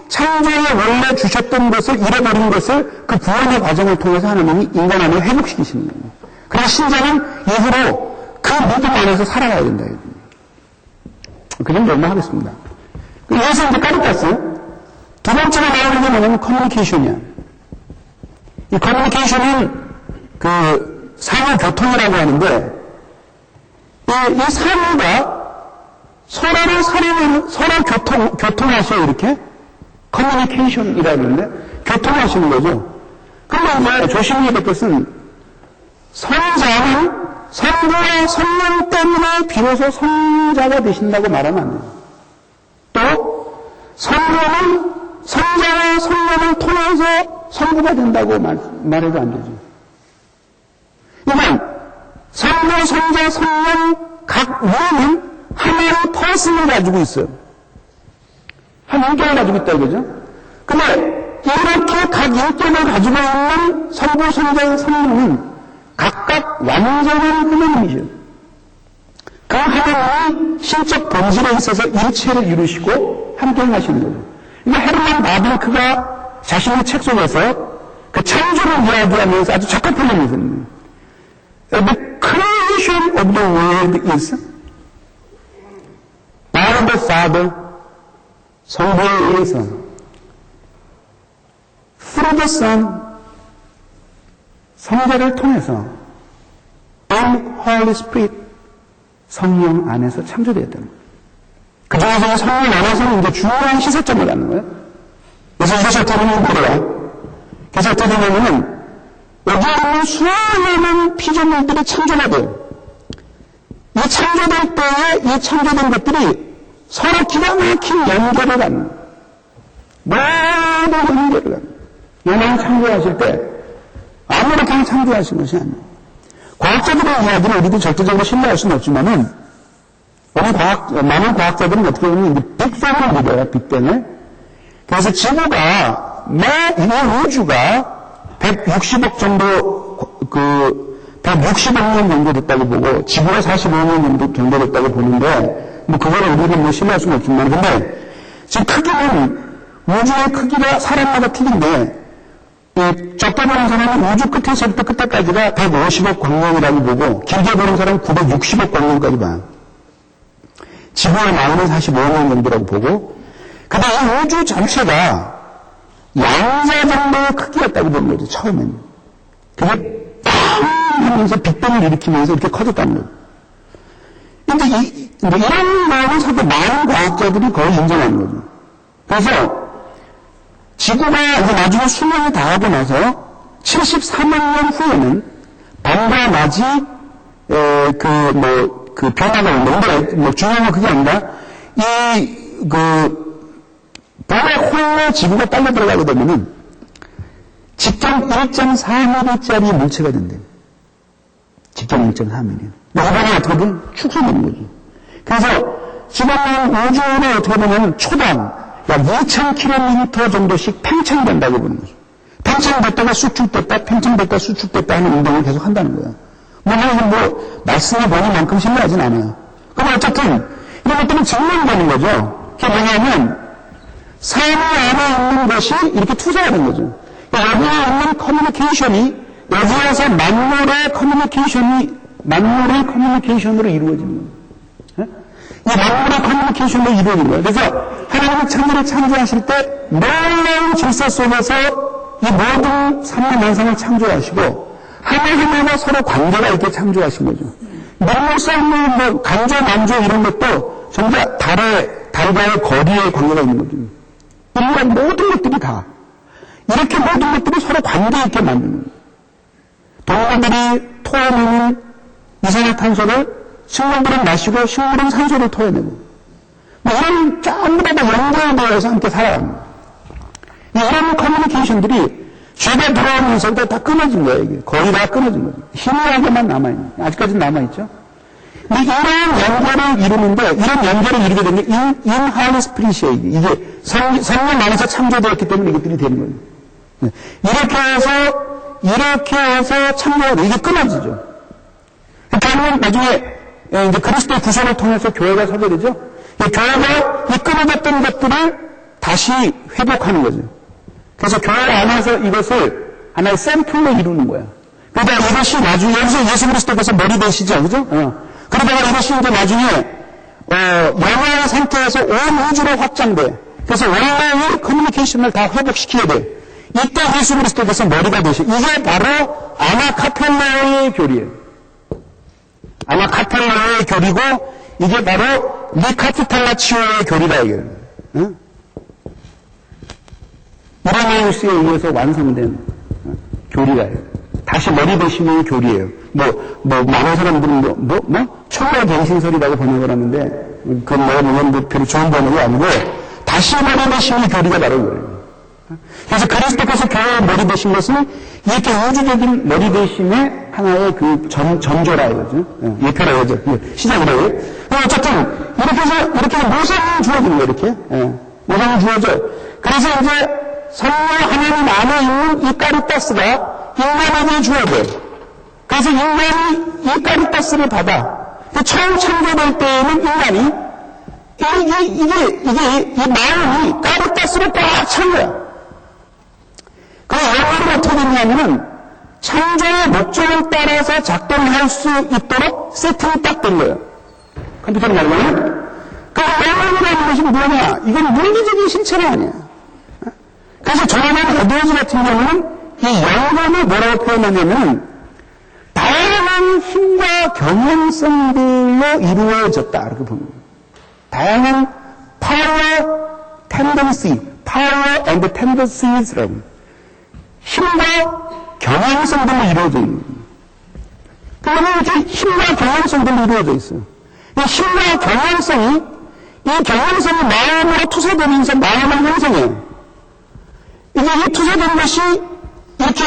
창조에 원래 주셨던 것을 잃어버린 것을 그 구원의 과정을 통해서 하나님이 인간 안에 회복시키시는 거예요. 그래서 신자는 이후로 그 믿음 안에서 살아가야 된다. 그 정도 하겠습니다. 여기서 이제 까먹었어요. 두 번째로 나오는 게 뭐냐면 커뮤니케이션이야. 이 커뮤니케이션은 그 상호 교통이라고 하는데 이 상호가 서로 교통하셔 이렇게 커뮤니케이션이라고 하는데 교통하시는 거죠. 그런데 이제 조심해야 될 것은 성자는 성부와 성령 때문에 비로소 성자가 되신다고 말하면 안 돼요. 또 성령은 성자와 성령을 통해서 성부가 된다고 말해도 안 되죠. 그러니까 성부, 성자, 성령 각 위는 하나의 퍼슨을 가지고 있어요. 한 인격을 가지고 있다 이거죠. 근데 이렇게 각 인격을 가지고 있는 성부, 성자, 성령은 각각 완전한 하나님이죠. 그 하나님이 신적 본질에 있어서 일체를 이루시고 함께 하시는 거죠. 이게 헤르만 바빙크가 자신의 책 속에서 그 창조를 이야기하면서 아주 적합한 말입니다. The creation of the world is by the Father, 성부에 의해서, through the Son, 성자를 통해서, and Holy Spirit, 성령 안에서 창조되었다는 거예요. 그 중에서 성령 안에서는 이제 중요한 시사점을 갖는 거예요. 그래서 이것을 들으면 뭐래요? 그래서 들으면은 여기 있는 수많은 피조물들이 창조가 돼요. 이 창조될 때에 이 창조된 것들이 서로 기가 막힌 연결을 갖는 모든 연결을 갖는 하나님 창조하실 때 아무렇게나 창조하신 것이 아니에요. 과학자들의 이야기를 우리도 절대적으로 신뢰할 수는 없지만은 많은 과학자들은 어떻게 보면 빅뱅을 믿어요. 빅뱅을. 그래서 지구가 이 우주가 160억 정도 160억 년 정도 됐다고 보고 지구가 45년 정도 됐다고 보는데 그거를 우리는 신뢰할 수는 없지만 근데 지금 크기는 우주의 크기가 사람마다 틀린데 적게 보는 사람은 우주 끝에서부터 끝에까지가 150억 광년이라고 보고 길게 보는 사람은 960억 광년까지 봐요. 지구의 나이는 45년 정도라고 보고 근데 이 우주 전체가 양자 정도의 크기였다고 보는 거죠. 처음에는. 그게 팡 하면서 빅뱅을 일으키면서 이렇게 커졌다는 거예요. 근데 이런 거에서도 많은 과학자들이 거의 인정하는 거죠. 그래서 지구가 이제 나중에 수명이 다하고 나서 73만 년 후에는 밤과 낮이 그 변화가 오는데 중요한 건 그게 아니라 밤에 홀로 지구가 딸려 들어가게 되면은 직경 1.4mm짜리 물체가 된대요. 직경 1.4mm. 이번에 어떻게 보면 축소되는 거죠. 그래서 지금 우주는 어떻게 보면 초당 약 2,000km 정도씩 팽창된다고 보는 거죠. 팽창됐다가 수축됐다, 팽창됐다, 수축됐다 하는 운동을 계속 한다는 거예요. 물론 말씀을 보니만큼 신뢰하진 않아요. 그럼 어쨌든 이런 것들은 증명되는 거죠. 그게 뭐냐면 삶 안에 있는 것이 이렇게 투자가 된 거죠. 여기에 있는 커뮤니케이션이 여기에서 만물의 커뮤니케이션으로 이루어지는 거예요. 이 만물의 커뮤니케이션으로 이루어진 거예요. 그래서 하나님이 천지를 창조하실 때 놀라운 질서 속에서 이 모든 삼위 만상을 창조하시고 하나하나가 서로 관계가 있게 창조하신 거죠. 능력 싸움의 간조, 만조 이런 것도 전부 달과의 거리의 관계가 있는 거죠. 이런 모든 것들이 다 이렇게 모든 것들이 서로 관계 있게 만드는 거예요. 동물들이 토해내는 이산화탄소를 식물들은 마시고 식물은 산소를 토해내고 이런 전부 다 연결되어서 함께 살아가는 거예요. 이런 커뮤니케이션들이 죄가 들어오면서 다 끊어진 거예요. 이게. 거의 다 끊어진 거죠. 희미하게만 남아있는 아직까지는 남아있죠. 근데 이런 연결을 이루는데 이런 연결을 이루게 된 게 인하울리 스피릿이에요. 이게 성령 안에서 창조되었기 때문에 이것들이 되는 거예요. 이렇게 해서 창조가 이게 끊어지죠. 그러면 나중에 이제 그리스도의 구속을 통해서 교회가 서게 되죠. 교회가 이 끊어졌던 것들을 다시 회복하는 거죠. 그래서 교회 안에서 이것을 하나의 샘플로 이루는 거야. 그러다가 이것이 나중에, 여기서 예수 그리스도께서 머리 되시죠, 그죠? 그러다가 이것이 이제 나중에, 영원한 상태에서 온 우주로 확장돼. 그래서 원래의 커뮤니케이션을 다 회복시켜야 돼. 이때 예수 그리스도께서 머리가 되시. 이게 바로 아나카펠라의 교리예요. 아나카펠라의 교리고, 이게 바로 리카피탈라치오의 교리다, 이게. 이라메우스에 의해서 완성된 교리가요. 다시 머리 되시는 교리예요. 많은 사람들은 초과 갱신설이라고 번역을 하는데, 물론 별로 좋은 번역이 아니고, 다시 머리 되시는 교리가 바로 이거예요. 그래서 그리스도께서 교회의 머리 되신 것은 이렇게 우주적인 머리 되심의 하나의 그 전조라 이거죠. 예표라 이거죠. 시작이라고. 어쨌든, 이렇게 해서, 이렇게 모성이 주어지는 거예요, 이렇게. 모성이 주어져. 그래서 이제, 성령 하나님 안에 있는 이 카리타스가 인간에게 주어져요. 그래서 인간이 이 카리타스를 받아. 처음 창조될 때에는 인간이 이 마음이 카리타스로 꽉 찬 거야. 그 영어로 어떻게 됐냐면은 창조의 목적을 따라서 작동할 수 있도록 세팅이 딱 된 거예요. 컴퓨터로 말하면. 그 영어라는 것이 뭐냐? 이건 물리적인 실체가 아니야. 그래서 조나단 에드워즈 같은 경우는 이 영감을 뭐라고 표현하냐면 다양한 힘과 경향성들로 이루어졌다 이렇게 봅니다. 다양한 power and tendencies 힘과 경향성들로 이루어져 있는 거예요. 그러면 이렇게 힘과 경향성들로 이루어져 있어요. 이 힘과 경향성이 마음으로 투사되면서 마음을 형성해요. 이게 이 투사된 것이 이렇게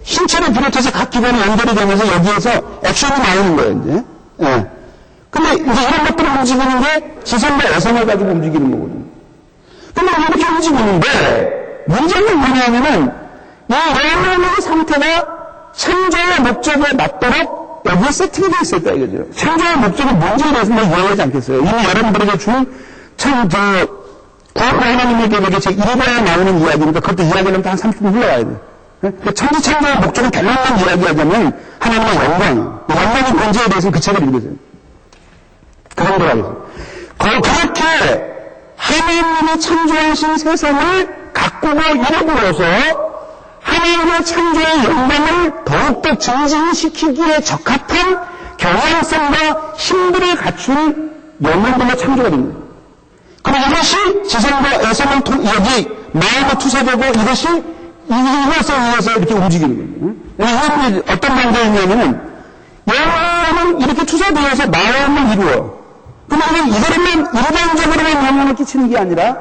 신체를 비롯해서 각 기관에 연결이 되면서 여기에서 액션이 나오는 거예요, 이제. 근데 이제 이런 것들을 움직이는 게 지성과 애성을 가지고 움직이는 거거든요. 근데 이렇게 움직이는데, 문제는 뭐냐면은, 이 영혼의 상태가 창조의 목적에 맞도록 여기에 세팅이 되어 있었다, 이거죠. 창조의 목적이 뭔지에 대해서 뭐 이해하지 않겠어요. 이미 여러분들에게 준 과거 하나님에게 이렇게 읽어야 나오는 이야기니까 그것도 이야기는 한 30분 흘러가야 돼. 천지창조의 목적을 결론만 이야기하자면 하나님의 영광이에요. 영광의 문제에 대해서는 그 책을 읽으세요. 그 정도로 하겠어요. 그렇게 하나님이 창조하신 세상을 가꾸고 이루고서 하나님의 창조의 영광을 더욱더 증진시키기에 적합한 경향성과 힘들을 갖춘 영혼들로 창조가 됩니다. 그럼 이것이 지성과 애성을 여기 마음에 투사되고 이것에 의해서 이렇게 움직이는 거예요. 이게 어떤 관계에 있냐면은 영혼은 이렇게 투사되어서 마음을 이루어. 그러면 이거로만 일반적으로만 영향을 끼치는 게 아니라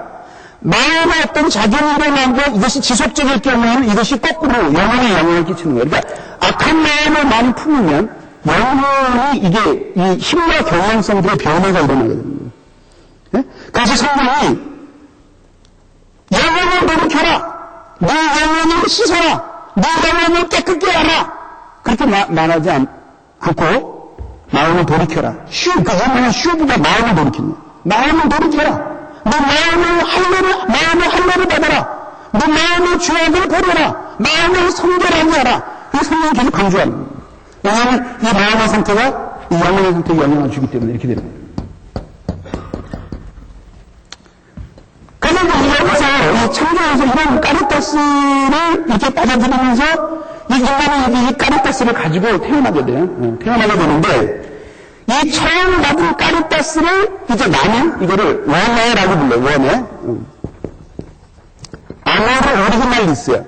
마음에 어떤 작용이 일어나고 이것이 지속적일 경우에는 이것이 거꾸로 영혼에 영향을 끼치는 거예요. 그러니까 악한 마음을 많이 품으면 영혼이 이게 이 힘과 경향성들의 변화가 일어나게 됩니다. 그래서 성경이 영혼을 돌이켜라. 네 영혼을 씻어라. 네 영혼을 깨끗게 하라. 그렇게 말하지 않고 마음을 돌이켜라. 그 영혼은 슈브가 마음을 돌이키는 거야. 마음을 돌이켜라. 네 마음의 할례를 받아라. 네 마음의 죄악을 버려라. 마음을 성결하게 하라. 그 성경이 계속 강조하는 거예요. 왜냐하면 이 마음의 상태가 이 영혼의 상태에 영향을 주기 때문에 이렇게 되는 거예요. 이 창조에서 이런 카리타스를 이렇게 빠져들이면서 이 인간이 이 카리타스를 가지고 태어나게 돼요. 태어나게 되는데 이 처음 받은 카리타스를 이제 나는 이거를 원해라고 불러요. 원해. 아모르 오리지널리스야.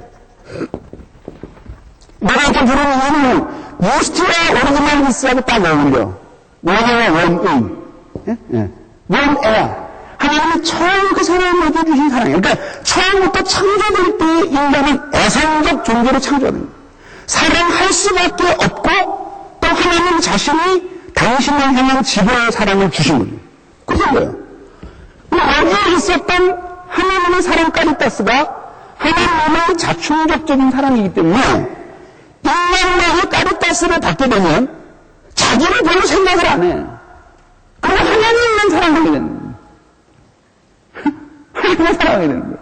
내가 이렇게 부르는 이유는 무스티와 오리지널리스하고 딱 어울려. 원해와 원의. 원애야. 하나님이 처음 그 사람에게 주신 사랑이에요. 그러니까 처음부터 창조될 때 인간은 애상적 존재로 창조합니다. 사랑할 수밖에 없고 또 하나님 자신이 당신을 향한 지배의 사랑을 주신 거죠. 그런 거예요. 여기에 있었던 하나님의 사랑 카리타스가 하나님의 자충적적인 사랑이기 때문에 인간과 이 카리타스를 받게 되면 자기를 별로 생각을 안 해. 그러면 하나님 있는 사랑을 하게 되는 거예요. 하나님을 사랑하게 되는 거예요.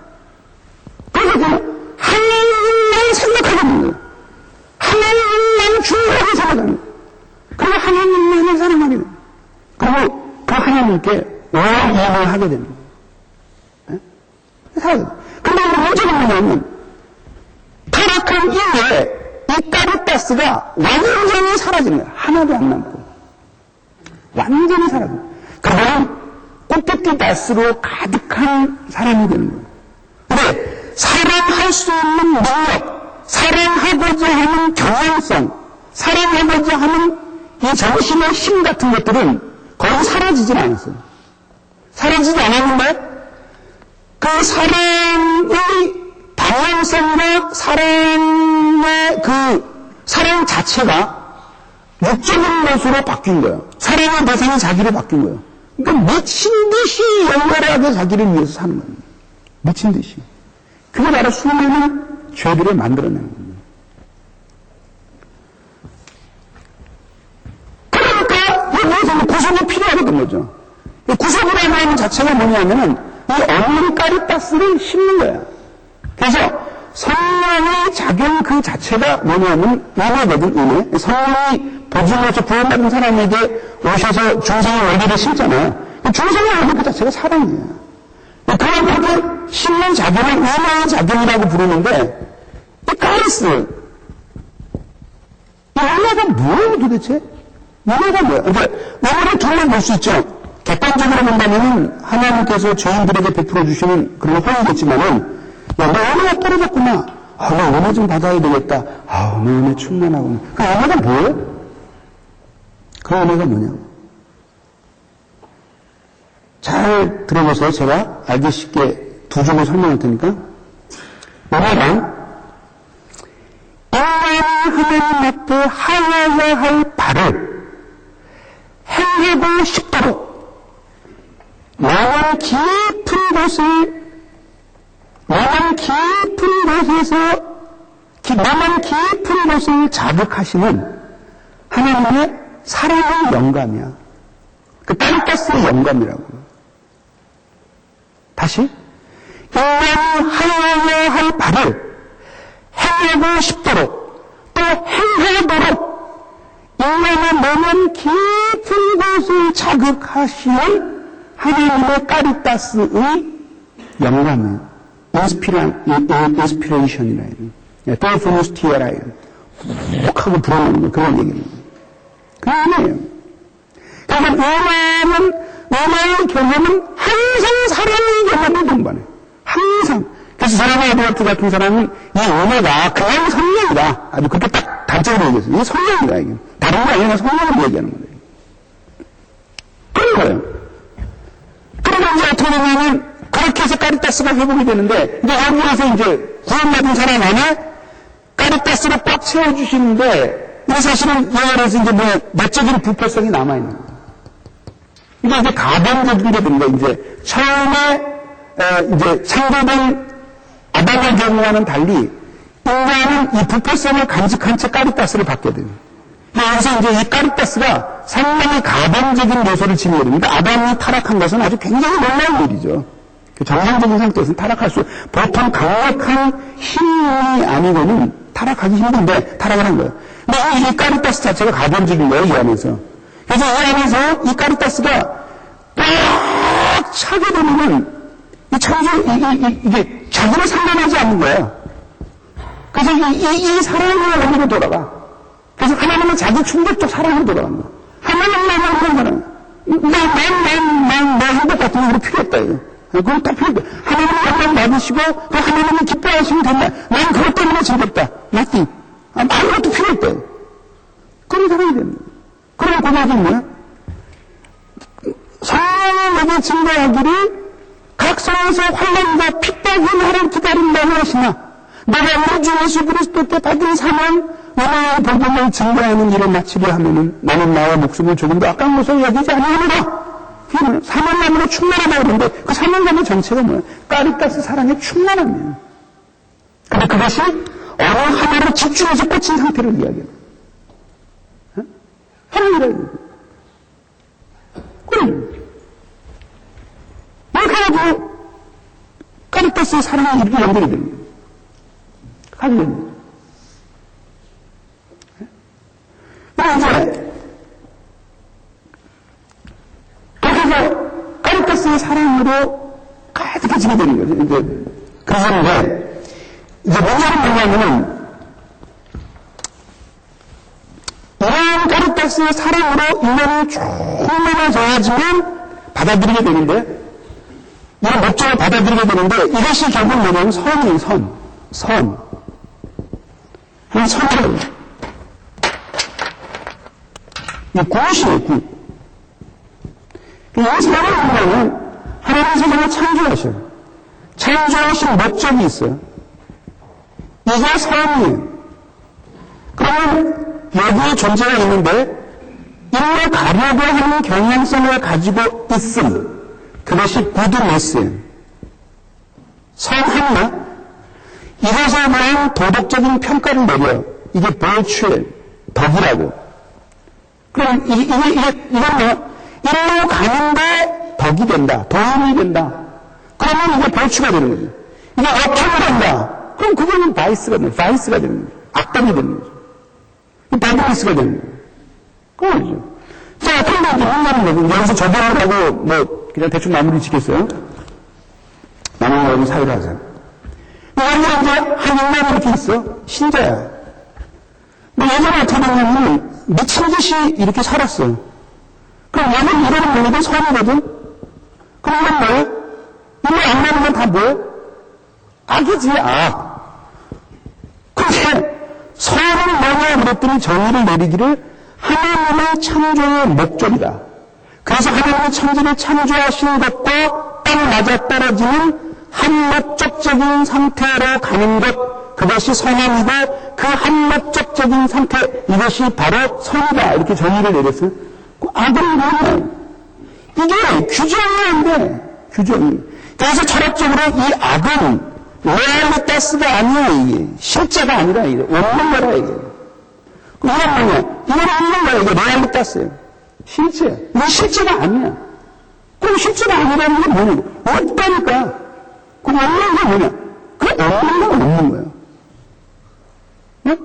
그래서 그냥 하나님만 생각하게 되는 거예요. 하나님만 중요하게 생각하는 거예요. 그리고 하나님만을 사랑하게 되는 거예요. 그리고 그 하나님께 오해를 하게 되는 거예요. 그런데 문제는 뭐냐면 타락한 이후에 이 까르타스가 완전히 사라지는 거예요. 하나도 안 남고. 완전히 사라져요. 그는 꽃피다스로 가득한 사람이 되는 거예요. 근데 사랑할 수 있는 능력, 사랑하고자 하는 경향성, 사랑하고자 하는 이 정신의 힘 같은 것들은 거의 사라지질 않았어요. 사라지지 않았는데 그 사랑의 방향성과 사랑의 사랑 자체가 육적인 것으로 바뀐 거예요. 사랑의 대상이 자기로 바뀐 거예요. 그러니까 미친 듯이 열렬하게 자기를 위해서 사는 거예요. 미친 듯이. 그게 바로 수많은 죄들을 만들어내는 거예요. 그러니까 여기서 구속이 필요하던 거죠. 구속이라는 마음 자체가 뭐냐면은 이 없는 까리타스를 심는 거야. 그래서 성령의 작용 그 자체가 뭐냐면 은혜거든, 은혜. 성령이 보증해서 구원받은 사람에게 오셔서 중생의 원리를 심잖아요. 중생의 원리 그 자체가 사랑이에요. 그렇게 심는 작용을 은혜의 작용이라고 부르는데 이 까리스, 이 은혜가 뭐예요 도대체? 은혜가 뭐예요? 그러니까 은혜를 정말 볼 수 있죠. 객관적으로 본다면 하나님께서 죄인들에게 베풀어 주시는 그런 호의겠지만은 야, 너 은혜가 떨어졌구나. 아, 너 은혜 좀 받아야 되겠다. 아, 너 은혜 충만하구나. 그 은혜가 뭐예요? 그 은혜가 뭐냐고. 잘 들어보세요. 제가 알기 쉽게 두 줄로 설명할 테니까. 은혜란 인간이 하나님 앞에 하여야 할 바를 행하고 싶도록 마음 깊은 곳에서 마음 깊은 곳을 자극하시는 하나님의 사랑의 영감이야. 그 까리타스의 영감이라고. 다시 인간이 하여야 할 바를 행하고 싶도록 또 행하도록 인간의 마음 깊은 곳을 자극하시는 하나님의 까리타스의 영감이에요. 인스피레이션이라 해요. 델포노스티에라 해요. 푹하고 불어넣는 거, 그런 얘기입니다. 그 은혜예요. 그러니까 은혜의 경험은 항상 사랑의 경험을 동반해요. 항상. 그래서 사랑의 에드워드 같은 사람은 이 은혜가 그냥 성령이다. 아주 그렇게 딱 단적으로 얘기했어요. 이게 성령이다, 이게. 다른 거 아니라 성령을 얘기하는 거예요. 그런 거예요. 그러면 이제 어떻게 되냐면, 그렇게 해서 까리타스가 회복이 되는데, 이제 여기에서 이제 구원받은 사람 안에 까리타스로 꽉 채워주시는데, 이게 사실은 이 안에서 이제 내적인 부패성이 남아있는 거예요. 이게 이제 가변적인 게 됩니다. 이제 처음에, 이제 창조된 아담의 경우와는 달리, 인간은 이 부패성을 간직한 채 까리타스를 받게 돼요. 그래서 이제 이 까리타스가 상당히 가변적인 요소를 지니게 됩니다. 아담이 타락한 것은 아주 굉장히 놀라운 일이죠. 정상적인 상태에서는 타락할 수, 보통 강력한 힘이 아니고는 타락하기 힘든데 타락을 한 거예요. 근데 이 까리타스 자체가 가변적인 거예요, 이 안에서. 그래서 이 안에서 이 까리타스가 꽉 차게 되면은 이게 자기를 상관하지 않는 거예요. 그래서 이 사랑의 원리로 돌아가. 그래서 하나님은 자기 충격적 사랑으로 돌아가는 거예요. 하나님만 하는 거는 내 행복 같은 거 필요했다, 이거. 그건 다 필요해. 하나님은 영광 받으시고, 그 하나님은 기뻐하시면 된다. 난 그것 때문에 즐겁다. nothing. 아무것도 필요 없다. 그런 사람이 되는 거예요. 그러면 고백이 뭐야? 성령이 내게 증거하기를 각 성에서 환난과 핍박이 나를 기다린다고 하시나, 내가 우리 주 예수 그리스도께 받은 사명, 은혜의 복음을 증거하는 일을 마치려 하면은 나는 나와 목숨을 조금도 아까운 것을 여기지 아니하노라. 사명감으로 충만하다고 그러는데 그 사명감의 정체가 뭐예요? 까리타스 사랑의 충만함이에요. 근데 그것이 어느 하나로 집중해서 꽂힌 상태를 이야기해요. 하나님이라고. 그럼 이렇게 해가지고 카르타스의 사랑이 이렇게 연결이 됩니다. 가지고 이제 그래서 카르타스의 사랑으로 가득해지게 되는 거죠. 이제 그런데 이제 뭐냐면 이런 카르타스의 사랑으로 인간이 충만해져야지만 받아들이게 되는데 이런 목적을 받아들이게 되는데 이것이 결국 뭐냐면 선이에요. 선. 이 선이라고 이 굿이에요. 굿. 이 선을 보면 하나님 세상을 창조하셔요. 창조하신 목적이 있어요. 이게 선이에요. 그러면 여기에 존재가 있는데 일로 가려고 하는 경향성을 가지고 있음. 그것이 구드네스예요. 선 하나 이것에 대한 도덕적인 평가를 내려요. 이게 벌추예요. 덕이라고. 그럼 이건 뭐 일로 가는데 덕이 된다. 도움이 된다. 그러면 이게 벌추가 되는 거죠. 이게 역행을 한다. 그럼 그거는 바이스가 되는 거죠. 악담이 되는 거죠. 바이스가 되는 거예요. 그거죠. 자, 그런데 이제 인간은 뭐고, 여기서 적용을 하고, 뭐, 그냥 대충 마무리 짓겠어요? 나눠가지고 사회를 하자. 여기가 이제 한 인간이 이렇게 있어. 신자야. 근데 예전에 어떻게 보면 미친 듯이 이렇게 살았어. 그럼 얘는 이러는 뭐거든? 선이거든? 그럼 이건 뭐예요? 이거 안 나는 건 다 뭐예요? 악이지, 악. 근데 선은 뭐냐 그랬더니 정의를 내리기를 하나님의 창조의 목적이다. 그래서 하나님의 천지를 창조하신 것과 딱 맞아떨어지는 한목적적인 상태로 가는 것, 그것이 선함이고 그 한목적적인 상태, 이것이 바로 선이다. 이렇게 정의를 내렸어요. 악은 뭐냐? 이게 규정이 안 돼. 규정이. 그래서 철학적으로 이 악은 레알리타스가 아니야, 이게. 실제가 아니라, 이게. 없는 거라, 이게. 이건 뭐냐? 이건 없는 거야, 이게 레알리타스예요. 실제. 이건 실제가 아니야. 그럼 실제가 아니라는 게 뭐냐? 없다니까. 그럼 없는 게 뭐냐? 그 없는 건 없는 거야. 네?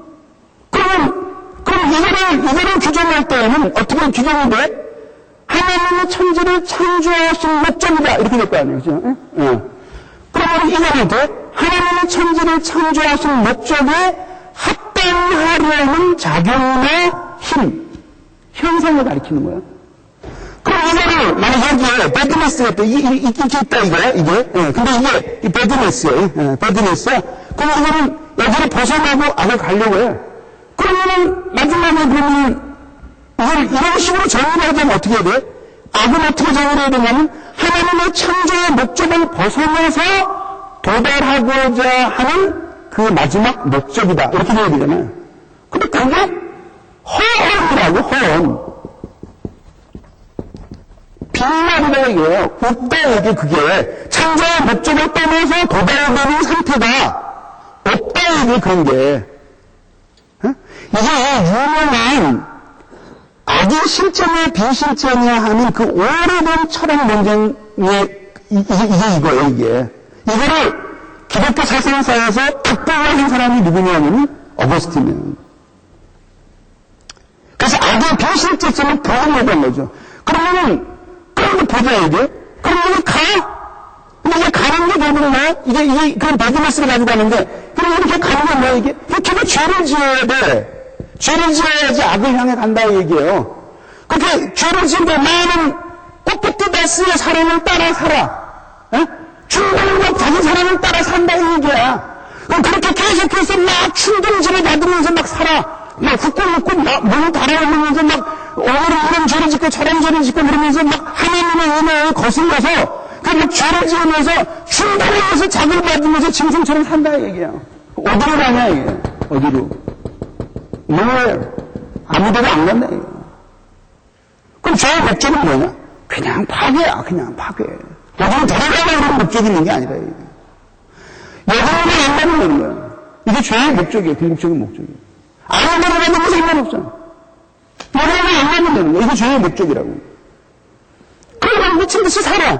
그럼 이거를 규정할 때에는 어떻게 규정이 돼? 하나님의 천지를 창조하신 목적이다. 이렇게 될 거 아니에요. 그죠? 그러면 이거는 돼? 하나님의 천지를 창조하신 목적에 합당하려는 작용의 힘, 현상을 가리키는 거야. 그럼 이거를, 만약 여기에 배드네스가 또, 이게 있다, 이게. 근데 이게, 이 배드네스예요. 배드네스야. 그럼 이거는 여기를 벗어나고 악을 가려고 해. 그러면은, 마지막에 그러면, 이런 식으로 정의를 하자면 어떻게 해야 돼? 악은 어떻게 정의를 해야 되냐면, 하나님의 창조의 목적을 벗어나서 도달하고자 하는 그 마지막 목적이다. 이렇게 해야 되잖아요. 근데 그게 허언이라고, 허언. 빈말이라 이게요. 없다, 이게 그게. 창조의 목적을 떠나서 도달되는 상태가 없다, 이게 그런 게. 이게 유명한 악이 실제냐 비실제냐 하는 그 오래된 철학 논쟁의 이게 이거예요, 이게. 이거를 기독교 사상사에서 극복을 한 사람이 누구냐면 어거스틴이에요. 그래서 악의 비실제성을 부정하는 거죠. 그러면은 그런 거 보자, 이게. 그럼 이게 가? 근데 이게 가는 게 되는 거야? 이게 그런 베드메스를 가지고 가는데, 그럼 이렇게 가는 게 뭐야, 이게? 이렇게 죄를 지어야 돼. 죄를 지어야지 악을 향해 간다, 이 얘기예요. 그렇게 죄를 지은데 나는 꽃빛다스의 사람을 따라 살아. 충동적 자기 사람을 따라 산다, 이 얘기야. 그럼 그렇게 계속해서 막 충동질을 받으면서 막 살아. 막 훅고 막 달아오면서 막 오늘은 이런 죄를 짓고 저런 죄를 짓고 그러면서 막 하나님의 은혜에 거슬려서 그 죄를 지으면서 충동해서 작을 받으면서 짐승처럼 산다, 이 얘기야. 어디로 가냐, 이게. 어디로. 뭐예요? 아무 데도 안 간다, 이거. 그럼 죄의 목적은 뭐냐? 그냥 파괴야, 그냥 파괴. 여기는 돌아가려는 목적이 있는 게 아니라, 이게. 여기는 안 가는 되는 거야. 이게 죄의 목적이에요, 궁극적인 목적이에요. 아무 데로 가는 거 상관없잖아. 여기는 안 가면 되는 거야. 이게 죄의 목적이라고. 그러면 미친 듯이 살아.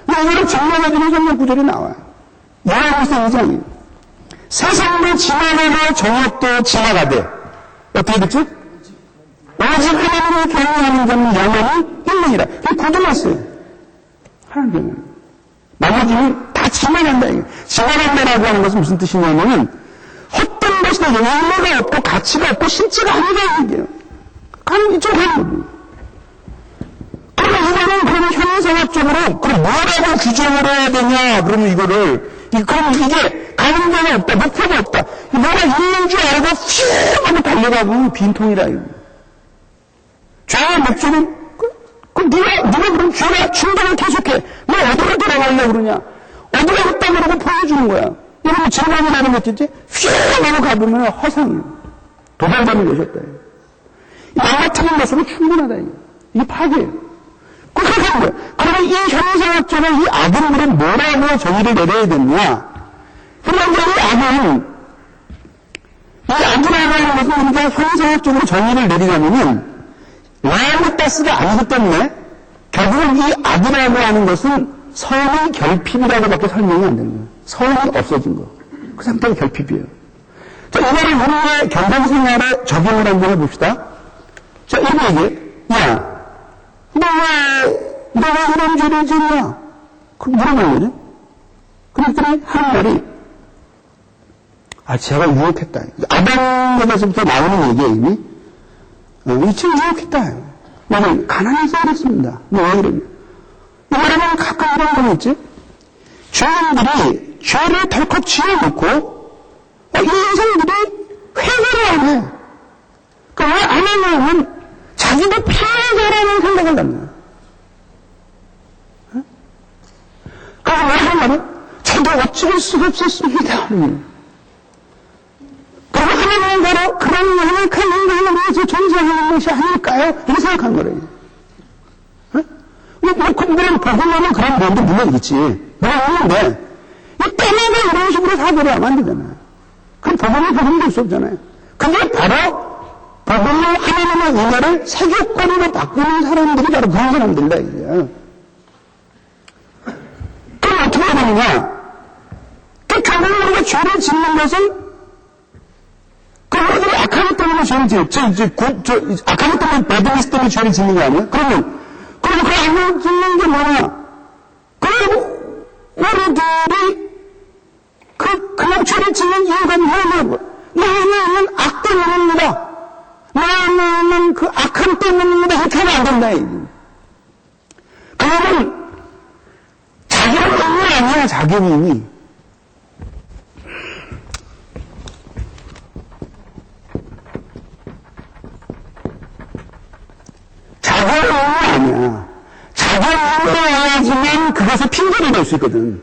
이거를 증명해주는 성경 구절이 나와요. 예언에서 이장이에요. 세상도 지나가고 정욕도 지나가되 어떻게 됐죠? 오직 하나님을 경외하는 자는 영원히 있느니라. 이게 굳어놨어요. 하나님 경외. 나머지는 다 지나간다. 지나간다라고 하는 것은 무슨 뜻이냐면은 헛된 것이나 의미가 없고 가치가 없고 실제가 아니라는 얘기예요. 가는 이쪽 가는 거예요. 그러면 이거는 그러면 현상학적으로 그럼 뭐라고 규정을 해야 되냐? 그러면 이거를 그럼 이게 가는 데가 없다, 목표가 없다. 뭐가 있는 줄 알고 휘 하고 달려가면 빈통이라 이거. 죄의 목적은 네가 그럼 죄가 충동을 계속해. 너 어디로 돌아가려고 그러냐? 어디로 갔다 그러고 보여주는 거야. 여러분 질문이라는 거 있겠지? 휘 하고 가보면 허상이에요. 도달되는 것이었다. 나 같은 것으로 충분하다. 이게 파괴예요. 그렇게 하는 거야. 그러면 이 현상학적으로 이 악인들은 뭐라고 정의를 내려야 되느냐? 그러면 이 악은, 이 악이라고 하는 것은 우리가 현상학적으로 정의를 내리자면은 라이오타스가 아니기 때문에 결국은 이 악이라고 하는 것은 선의 결핍이라고밖에 설명이 안 되는 거예요. 선이 없어진 거. 그 상태가 결핍이에요. 자, 이거를 우리의 경상생활에 적용을 한번 해봅시다. 자, 이거 얘기해. 야, 너 왜 이런 죄를 짓냐? 그럼 물어보는 거죠. 그랬더니 하는 말이, 제가 유혹했다. 아담에서부터 나오는 얘기예요, 이미. 이 친구 유혹했다. 나는 가난해서 그랬습니다. 왜 이러냐. 이거라면 가끔 이런 거 있지? 죄인들이 죄를 덜컥 지어놓고, 이 인생들이 회개를 안 해. 왜 안 하냐면, 자기도 피해자라는 생각을 갖나. 그럼 왜 하냐면, 저도 어쩔 수가 없었습니다. 그리고 하나님은 바로 그런 연약한 인간을 위해서 존재하는 것이 아닐까요? 이렇게 생각한 거래요. 물론 복음하면 그런 면도 물론 있겠지. 물론 있는데, 이 때문에 이런 식으로 사고를 하면 안 되잖아요. 그럼 복음이 될 수 없잖아요. 그게 바로 복음을 하나님의 은혜를 세교권으로 바꾸는 사람들이 바로 그런 사람들이다 이거야. 그럼 어떻게 해야 되느냐? 결국 우리가 죄를 짓는 것은 우리들이 악한 것 때문에 죄를 악한 것 때문에 배드니스 때문에 죄를 짓는 거 아니에요? 그러면 그 악을 짓는 게 뭐냐? 그리고 우리들이 그냥 죄를 짓는 이유가 뭐냐고? 내 안에 있는 악 때문입니다. 내 안에 있는 그 악함 때문입니다. 이렇게 하면 안 된다. 그러면 자기는 의미 아니야, 자기는 의미. 자기는 의미 아니야. 자기는 의미해야지만 그것을 핑계를 댈 수 있거든.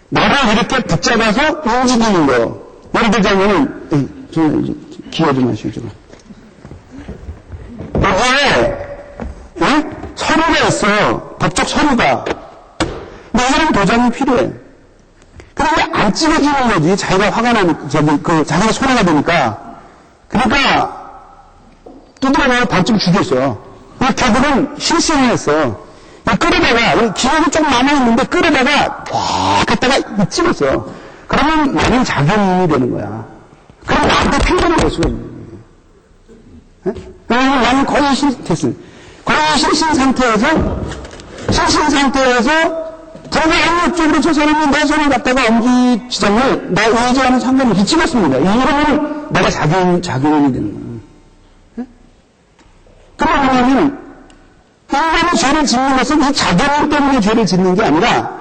나를 이렇게 붙잡아서 움직이는 거. 예를 들자면은, 기어 좀 하시오, 지금. 여기에, 서류가 있어. 법적 서류가. 근데 이런 도장이 필요해. 그런데 안 찍어지는 거지. 자기가 화가 나니까, 자기가 손해가 되니까. 그러니까, 두드려서 반쯤 죽였어. 결국은 실신을 했어. 끓여다가, 기억이 좀 남아있는데 끓여다가, 푹 갔다가 찍었어. 그러면 나는 작용이 되는 거야. 그럼 나한테 핑계를 낼 수가 있는 거야. 왜냐면 나는 거의 실신 상태에서 불가항력적으로 저 사람이 내 손을 갖다가 엄지지장을 내 의지와는 상관없이 찍었습니다. 이러면 내가 작용이 되는 거야. 그러면 뭐냐면 인간이 죄를 짓는 것은 이 작용 때문에 죄를 짓는 게 아니라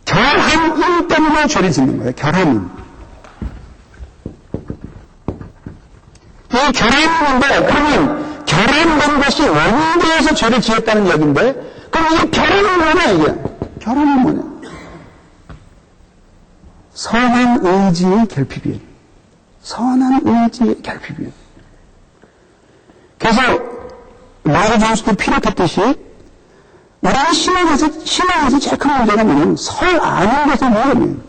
결함인 때문에 죄를 짓는 거예요. 결함인. 이 결함인데 그러면 결함된 것이 원인되어서 죄를 지었다는 얘기인데 그럼 이 결함은 뭐냐 이게? 결함은 뭐냐? 선한 의지의 결핍이에요. 선한 의지의 결핍이에요. 그래서 마리 존스도 피력했듯이 우리는 신앙에서 제일 큰 문제가 뭐냐면 설 아는 것을 모르면.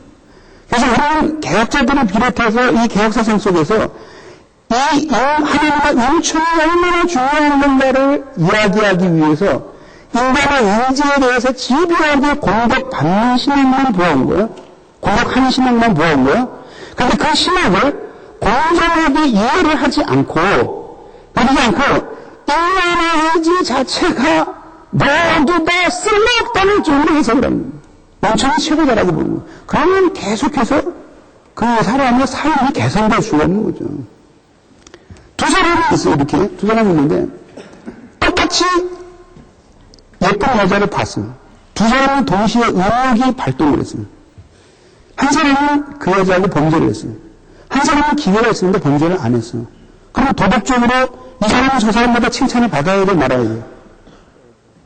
그래서 우리는 개혁자들을 비롯해서 이 개혁사상 속에서 이 하나님과 인천이 얼마나 중요한 건가를 이야기하기 위해서 인간의 의지에 대해서 집요하게 공격받는 신앙만 보아온 거예요. 공격하는 신앙만 보아온 거예요. 그런데 그 신앙을 공정하게 이해를 하지 않고, 그러지 않고, 인간의 의지 자체가 모두 다 쓸모없다는 쪽으로 해석을 합니다. 원천이 최고다라고 보는 거예요. 그러면 계속해서 그 사람의 삶이 개선될 수가 없는 거죠. 두 사람이 있어요, 이렇게. 두 사람이 있는데, 똑같이 예쁜 여자를 봤어요. 두 사람은 동시에 의욕이 발동을 했어요. 한 사람은 그 여자하고 범죄를 했어요. 한 사람은 기회가 있었는데 범죄를 안 했어요. 그럼 도덕적으로 이 사람은 저 사람보다 칭찬을 받아야 돼, 말아야 돼요?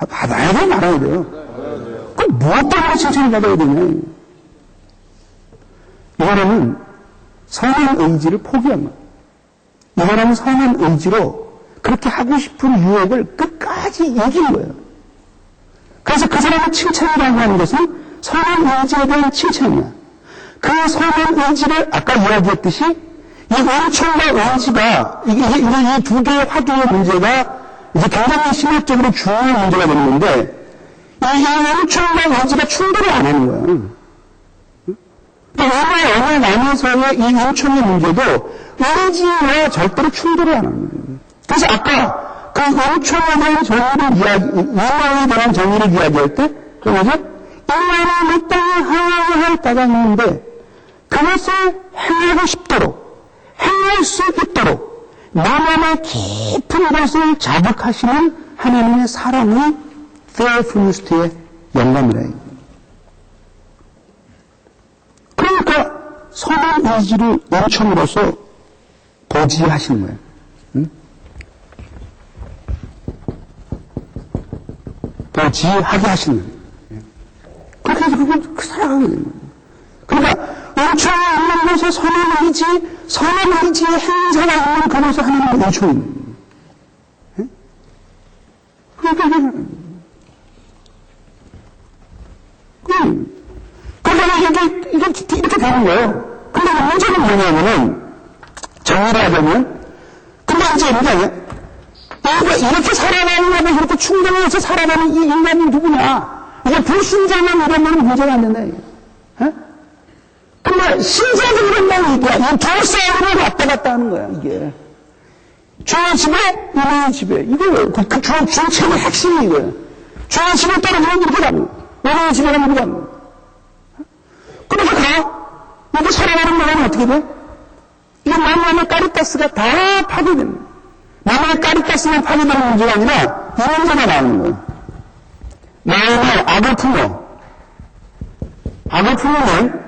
받아야 돼, 말아야 돼요? 그럼 무엇 때문에 칭찬을 받아야 되냐? 이 사람은 선한 의지를 포기한 거예요. 이 사람은 선한 의지로 그렇게 하고 싶은 유혹을 끝까지 이긴 거예요. 그래서 그 사람의 칭찬이라고 하는 것은 선한 의지에 대한 칭찬이야. 그 선한 의지를 아까 이야기했듯이 이 원천과 의지가 이게 이 두 개의 화두의 문제가 이제 굉장히 심리적으로 중요한 문제가 되는 건데 이 원천과 의지가 충돌을 안 하는 거예요. 어느 나눠서의 이 원천의 문제도 의지와 절대로 충돌을 안 하는 거예요. 그래서 아까 그 원천에 대한 정의를 인간에 대한 정의를 이야기할 때 뭐죠? 인간은 이 땅에 하나할 바가 있는데 그것을 행하고 싶도록 행할 수 있도록 나만의 깊은 것을 자극하시는 하나님의 사랑의 페어풀니스트의 영감이라. 그러니까 선한 의지를 원천으로서 고지하시는 거예요. 응? 고지하게 하시는 거예요. 그렇게 해서 그걸 살아가게 되는 거예요. 그러니까 원천에 있는 곳에 선한 의지의 행사가 있는 그곳에 하나님의 원천이 있는 거예요. 그러니까 이렇게 되는 거예요. 근데 문제는 뭐냐면은, 정의를 하자면, 근데 이제 이렇게 살아가느냐고 이렇게 충돌해서 살아가는 이 인간이 누구냐? 이게 불순자만 이러면 문제가 안 된다, 이게. 근데 신자도 이런다고 얘기야. 이 두 싸움을 왔다 갔다 하는 거야, 이게. 주의 집에, 우리의 집에. 이거, 주체의 핵심이 이거예요. 주의 집에 떨어지면 이렇게 가는 거야. 우리의 집에 가면 이렇게 가는 거야. 그렇게 가. 이렇게 살아가는 거는 어떻게 돼? 이게 마음의 까리타스가 다 파괴되는 거예요. 마음의 까리타스만 파괴되는 문제가 아니라 이 문제가 나오는 거예요. 마음의 악을 품어. 악을 품으면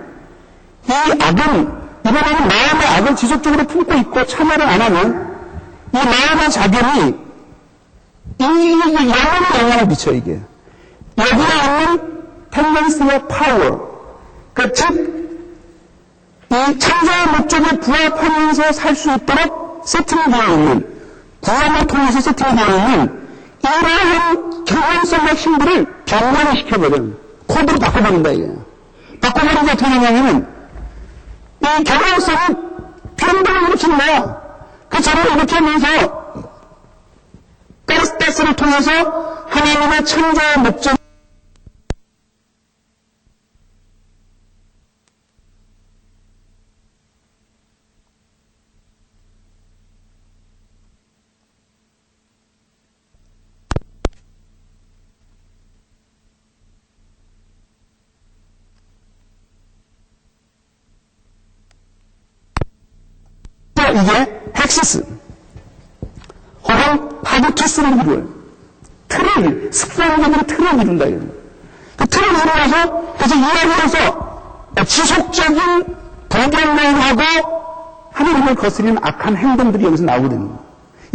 이 악은 이번에는 마음의 악을 지속적으로 품고 있고 참여를 안 하면 이 마음의 자견이 이 영혼에 영향을 미쳐, 이게. 여기에 있는 tendency와 power. 즉, 이 창조의 목적에 부합하면서 살 수 있도록 세팅되어 있는, 구원을 통해서 세팅되어 있는 이러한 경향성과 힘들을 변경시켜버려요. 코드로 바꿔버린다, 이게. 바꿔버리면 어떻게 되냐면은, 이 경향성은 변동을 일으키는 거야. 그 저를 일으키면서, 가스를 통해서 하나님의 창조의 목적, 이게 헥시스 혹은 파도투스를 이루어요. 틀을, 습관적인 틀을 이룬다. 그 틀을 이루어서 그래서 이해하면서 지속적인 불경맹하고 하나님을 거스리는 악한 행동들이 여기서 나오게 되는 거예요.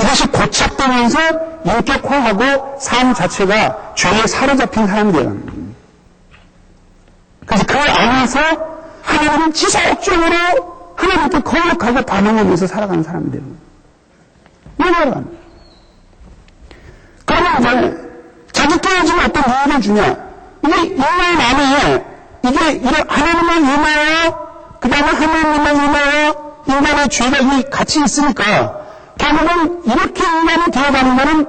이것이 고착되면서 인격화하고 삶 자체가 죄에 사로잡힌 사람이 되는 거예요. 그래서 그 안에서 하나님은 지속적으로 하나님께 거역하고 반응하면서 살아가는 사람이 되는 거예요. 왜 살아가는 거예요? 그러면 이제 자기끼리 지금 어떤 이유를 주냐? 이게 인간 안에 이게 하나님만 임하여 그 다음에 하나님만 임하여 인간의 죄가 같이 있으니까 결국은 이렇게 인간이 되어가는 거는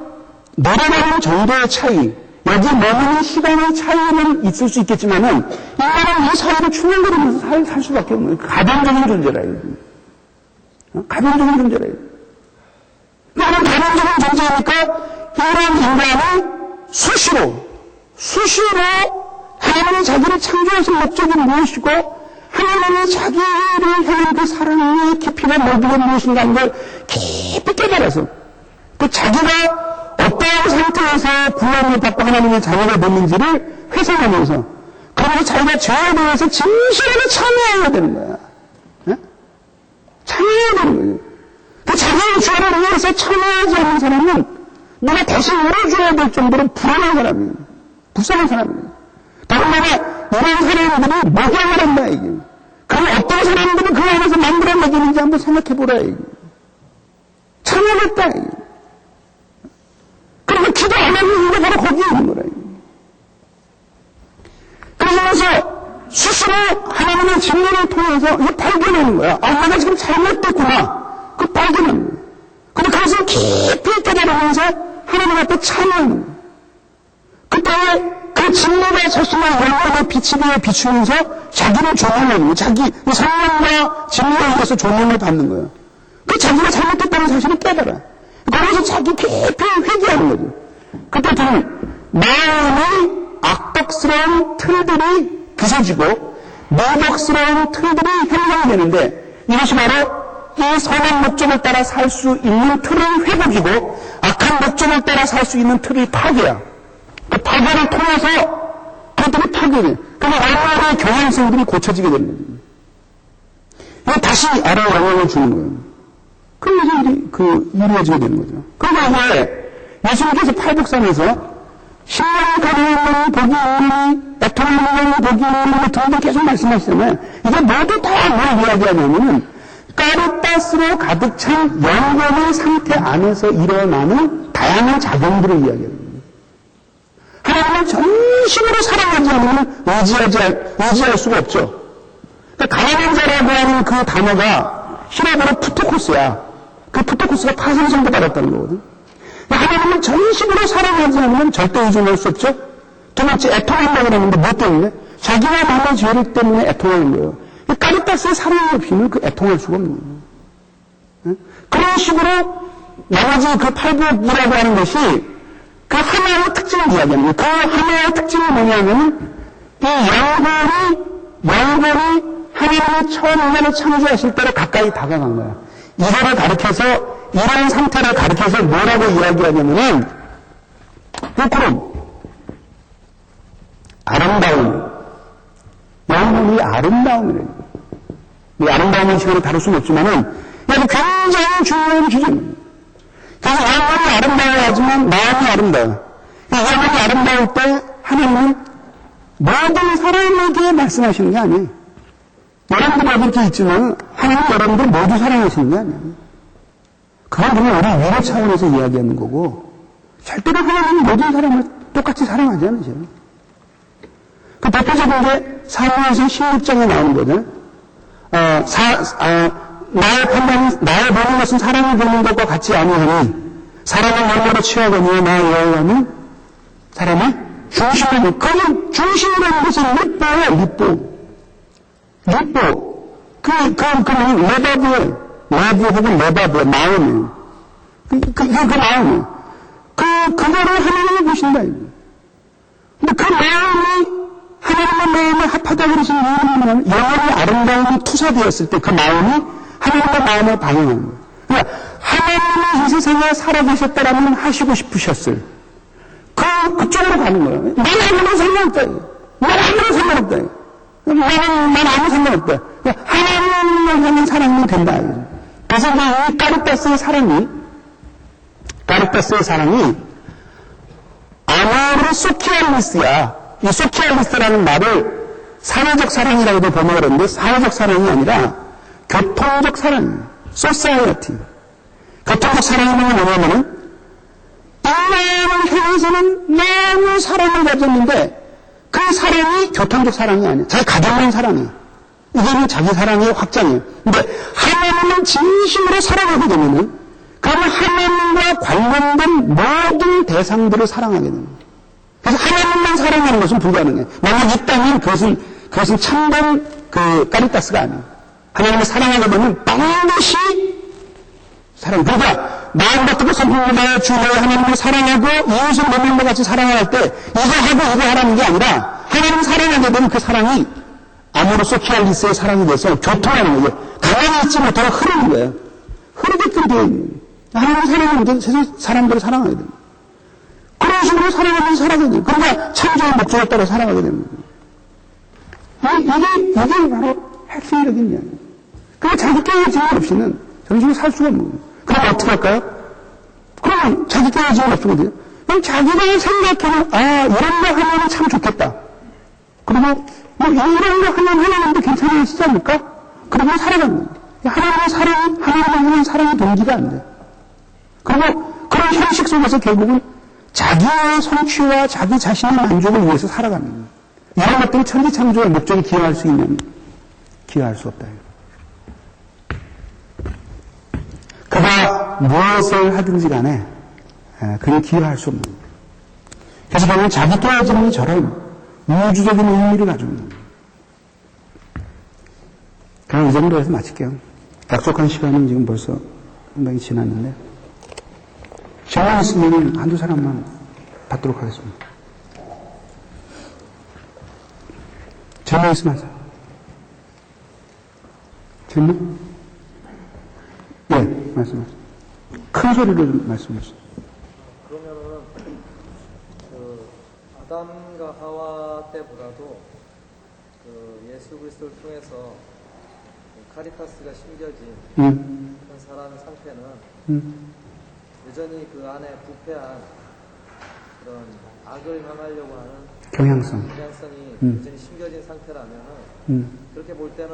노래하는 정도의 차이, 여기 머무는 시간의 차이는 있을 수 있겠지만은 인간은 이 사회를 충돌거리면서 살 수밖에 없는 가변적인 존재라 이거. 가변적인 존재라 이거. 나는 가변적인 존재니까 이런 인간이 수시로 하나님이 자기를 창조하신 목적이 무엇이고 하나님이 자기를 향한 그 사랑의 깊이가 넓이가 무엇인가 하는 걸 깊이 깨달아서 그 자기가 어떠한 상태에서 구원을 받고 하나님의 자녀가 됐는지를 회상하면서 그러면서 자기가 죄에 대해서 진실하게 참여해야 되는 거야. 네? 참여해야 되는 거예요. 그 자기의 죄를 위해서 참여하지 않는 사람은 내가 대신 울어줘야 될 정도로 불안한 사람이에요. 불쌍한 사람이에요. 더군다나 이런 사람들이 목욕을 한다 이게. 그럼 어떤 사람들은 그 안에서 만들어내기는지 한번 생각해보라 이게. 참여했다 이게. 그리고 기도 안 하는 이유가 바로 거기에 있는 거라 이게. 그러면서 스스로 하나님의 진리를 통해서 이거 발견하는 거야. 아, 내가 지금 잘못됐구나. 그 발견하는 거야. 근데 그것을 깊이 깨달으면서 하나님 앞에 참여하는 거야. 그때 그 진리가 자신의 영혼의 빛에 비추면서 자기를 조명하는 거예요. 자기 성령과 진리에 의해서 조명을 받는 거예요. 그 자기가 잘못됐다는 사실을 깨달아. 거기서 자기 깊이 회개하는 거죠. 그때부터는 마음의 악덕스러운 틀들이 부서지고 미덕스러운 틀들이 형성되는데 이것이 바로 이 선한 목적을 따라 살 수 있는 틀의 회복이고 악한 목적을 따라 살 수 있는 틀의 파괴야. 그 파괴를 통해서 그것들이 파괴돼. 그러면 얼마나 경향성들이 고쳐지게 되는 거죠. 다시 알아 영향을 주는 거예요. 그럼 이제 이루어지게 되는 거죠. 그러면 이제 예수님께서 팔복산에서 신령이 가리는 복이 있느니 애통하는 복이 있느니 등등 계속 말씀하시잖아요. 이게 모두 다 뭘 이야기하냐면은 까르따스로 가득 찬 영혼의 상태 안에서 일어나는 다양한 작용들을 이야기합니다. 하나님을 전심으로 사랑하지 않으면 의지할 수가 없죠. 그러니까 가난한 자라고 하는 그 단어가 히라보로 푸토코스야. 그 푸토코스가 파생성도 받았다는 거거든. 하나님을 전심으로 사랑하지 않으면 절대 의존할 수 없죠. 두 번째, 애통한다고 그러는데 뭐 때문에? 자기가 많은 죄를 때문에 애통하는 거예요. 까르따스의 사랑의 없이는 그 애통할 수가 없는 거예요. 그런 식으로 나머지 그 팔복이라고 하는 것이 그 하나의 특징을 이야기합니다. 그 하나의 특징이 뭐냐면 이 영혼이 하나님이 처음 인간을 창조하실 때로 가까이 다가간 거야. 이거를 가리켜서 이런 상태를 가리켜서 뭐라고 이야기하냐면은 그럼 아름다움, 영혼이 아름다움이래요. 이 아름다움의 시간을 다룰 수는 없지만은 이게 굉장히 중요한 주제입니다. 그래서 영혼이 아름다워야지만 마음이 아름다워. 영혼이 아름다울 때 하나님은 모든 사람에게 말씀하시는 게 아니에요. 여러분들이 이렇게 있지만 하나님 여러분들 모두 사랑하시는 게 아니에요. 그건 그냥 우리 위로 차원에서 이야기하는 거고 절대로 하나님은 모든 사람을 똑같이 사랑하지 않으셔요. 그 대표적인 게 사무엘서 16장에 나오는 거죠. 나의 보는 것은 사람이 보는 것과 같지 아니하니 사람은 얼마나 취하거니와 나 여호와는 사람의 중심을 그 중심이라는 것은 립보 레바브 혹은 레바브의 마음이에요. 그 마음이에요. 그거를 하나님이 보신다 이거. 근데 그 마음이 하나님의 마음에 합하다고 그러신 이유는 뭐냐면 영혼이 아름다움이 투사되었을 때 그 마음이 하나님의 마음을 반영하는 거예요. 그러니까 하나님이 이 세상에 살아계셨다라면 하시고 싶으셨을 그쪽으로 가는 거예요. 난 아무런 상관없다. 난 아무 상관없다. 하나님을 향한 사랑이 된다. 그래서 이 까르따스의 사랑이 아모르 소키알리스야. 이 소키알리스라는 말을 사회적 사랑이라고도 번역을 하는데 사회적 사랑이 아니라 교통적 사랑이에요. 소사이어티. 교통적 사랑이 뭐냐면은 인간을 향해서는 너무 사랑을 가졌는데 그 사랑이 교통적 사랑이 아니에요. 자기 가정만 사랑이에요. 이거는 자기 사랑의 확장이에요. 근데 하나님을 진심으로 사랑하게 되면은 그러면 하나님과 관련된 모든 대상들을 사랑하게 됩니다. 그래서 하나님만 사랑하는 것은 불가능해. 만약 있다면 그것은 참된 까리타스가 아니에요. 하나님을 사랑하게 되면 반드시 그러니까 마음 같은 성품보다 주의 하나님을 사랑하고 이웃을 내 몸과 같이 사랑할 때 이거 하고 이거 하라는 게 아니라 하나님을 사랑하게 되면 그 사랑이 아모로소 키알리스의 사랑이 돼서 교통하는 거예요. 가만히 있지 못하고 흐르는 거예요. 흐르게끔 되어 있는 거예요. 하나님을 사랑하면 세상 사람들을 사랑하게 됩니다. 그런 식으로 사랑하면 살아가게 돼요. 그러니까 창조의 목적에 따라 살아가게 됩니다. 이게 바로 핵심적인 이야기예요. 그러니까 자기끼리 지원 없이는 정신이 살 수가 없는 거예요. 그럼 어떻게 할까요? 그럼 자기끼리 지원 없거든요. 그럼 자기가 생각하면, 이런 거 하면 참 좋겠다. 그리고, 이런 거 하면 하나님도 괜찮으시지 않을까? 그러고 살아가는 거예요. 하나님을 향한 사랑의 동기가 안 돼요. 그리고 그런 형식 속에서 결국은 자기의 성취와 자기 자신의 만족을 위해서 살아가는 거예요. 이런 것들이 천지창조의 목적에 기여할 수 있는, 기여할 수 없다. 그가 무엇을 하든지 간에 그게 기여할 수 없는 거예요. 그래서 결국은 자기 깨어지는 저런 우주적인 의미를 가지고 있는 거예요. 그럼 이 정도 해서 마칠게요. 약속한 시간은 지금 벌써 상당히 지났는데 질문 있으면 한두 사람만 받도록 하겠습니다. 질문 있으면 하세요. 질문? 네, 말씀하세요. 큰 소리로 좀 말씀하세요. 그러면은 아담과 하와 때보다도 예수 그리스도를 통해서 카리타스가 심겨진 그런 사람의 상태는 여전히 그 안에 부패한 그런 악을 향하려고 하는 경향성이 여전히 심겨진 상태라면은 그렇게 볼 때는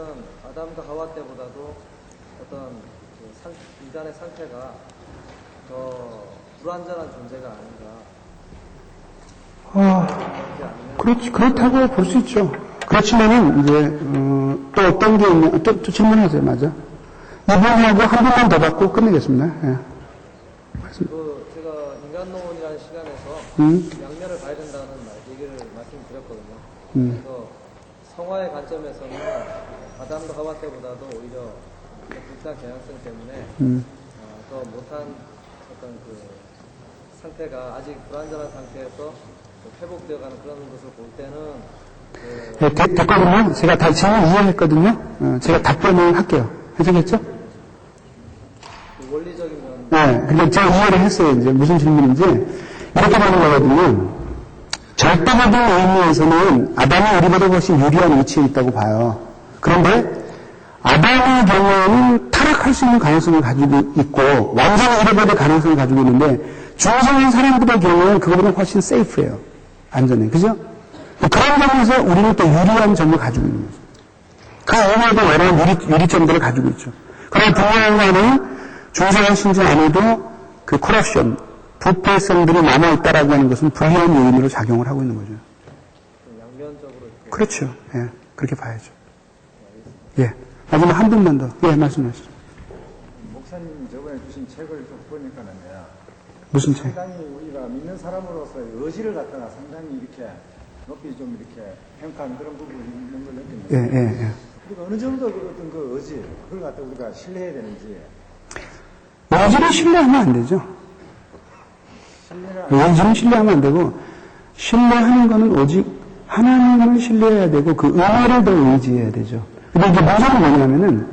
아담과 하와 때보다도 어떤 인간의 상태가 더 불완전한 존재가 아닌가. 그렇다고 볼 수 있죠. 그렇지만은, 이제, 또 어떤 게 있냐, 또 질문하세요, 맞아. 이분하고 한 분만 더 받고 끝내겠습니다. 예. 제가 인간론이라는 시간에서 양면을 봐야 된다는 얘기를 말씀드렸거든요. 그래서 성화의 관점에서는 아담과 하와 때보다도 오히려 불쌍한 경향성 때문에 더 못한 어떤 상태가 아직 불완전한 상태에서 회복되어가는 그런 것을 볼 때는 됐거든요. 제가 다 질문 이해했거든요. 제가 답변을 할게요. 해주겠죠? 원리적인 면. 네, 근데 제가 이해를 했어요. 이제 무슨 질문인지 이렇게 되는 거거든요. 절대적인 의미에서는 아담이 우리보다 훨씬 유리한 위치에 있다고 봐요. 그런데 아담의 경우에는 타락할 수 있는 가능성을 가지고 있고 완전히 잃어버릴 가능성을 가지고 있는데 중성인 사람들의 경우에는 그거보다 훨씬 세이프해요. 안전해. 그죠? 그런 점에서 우리는 또 유리한 점을 가지고 있는 거죠. 그 의미에도 여러 유리점들을 가지고 있죠. 그러나 분명한 거는 중성한 신자 안에도 그 커럽션, 부패성들이 남아있다라고 하는 것은 불리한 의미로 작용을 하고 있는 거죠. 양면적으로. 그렇죠. 예. 그렇게 봐야죠. 예. 마지막 한 분만 더. 예, 말씀하시죠. 목사님이 저번에 주신 책을 좀 보니까는 무슨 책? 상당히 우리가 믿는 사람으로서의 의지를 갖다가 상당히 이렇게 높이 좀 이렇게 평가하는 그런 부분이 있는 걸 느꼈는데. 예. 그리고 어느 정도 어떤 그 의지, 그걸 갖다 우리가 신뢰해야 되는지. 의지를 신뢰하면 안 되죠. 의지는 신뢰하면 안 되고, 신뢰하는 거는 오직 하나님을 신뢰해야 되고, 그 은혜를 더 의지해야 되죠. 근데 이게 문제는 뭐냐면은,